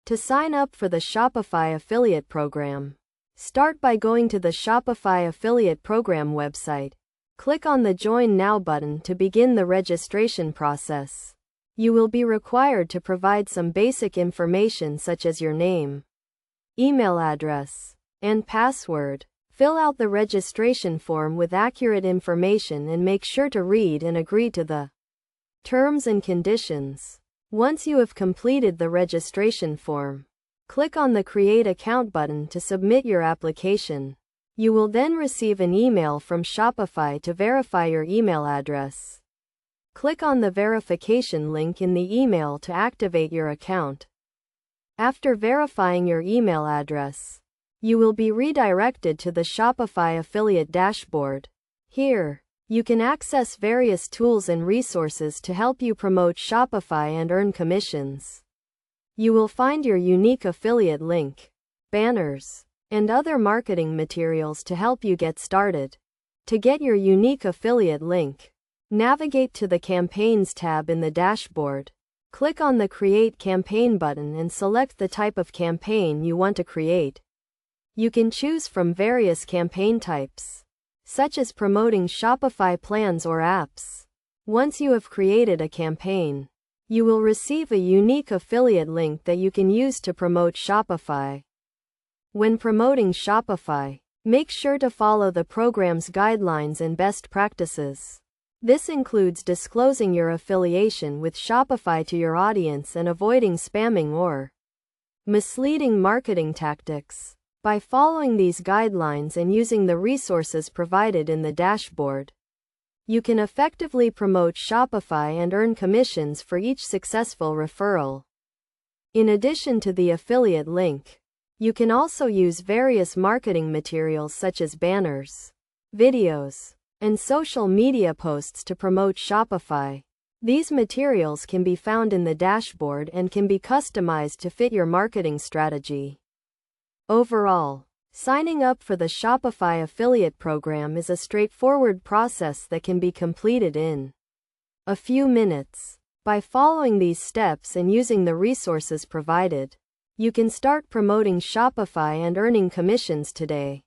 To sign up for the Shopify affiliate program, start by going to the Shopify affiliate program website. Click on the Join Now button to begin the registration process. You will be required to provide some basic information such as your name, email address, and password. Fill out the registration form with accurate information and make sure to read and agree to the terms and conditions. Once you have completed the registration form, click on the Create Account button to submit your application. You will then receive an email from Shopify to verify your email address. Click on the verification link in the email to activate your account. After verifying your email address, you will be redirected to the Shopify affiliate dashboard. Here, you can access various tools and resources to help you promote Shopify and earn commissions. You will find your unique affiliate link, banners, and other marketing materials to help you get started. To get your unique affiliate link, navigate to the Campaigns tab in the dashboard. Click on the Create Campaign button and select the type of campaign you want to create. You can choose from various campaign types, such as promoting Shopify plans or apps. Once you have created a campaign, you will receive a unique affiliate link that you can use to promote Shopify. When promoting Shopify, make sure to follow the program's guidelines and best practices. This includes disclosing your affiliation with Shopify to your audience and avoiding spamming or misleading marketing tactics. By following these guidelines and using the resources provided in the dashboard, you can effectively promote Shopify and earn commissions for each successful referral. In addition to the affiliate link, you can also use various marketing materials such as banners, videos, and social media posts to promote Shopify. These materials can be found in the dashboard and can be customized to fit your marketing strategy. Overall, signing up for the Shopify affiliate program is a straightforward process that can be completed in a few minutes. By following these steps and using the resources provided, you can start promoting Shopify and earning commissions today.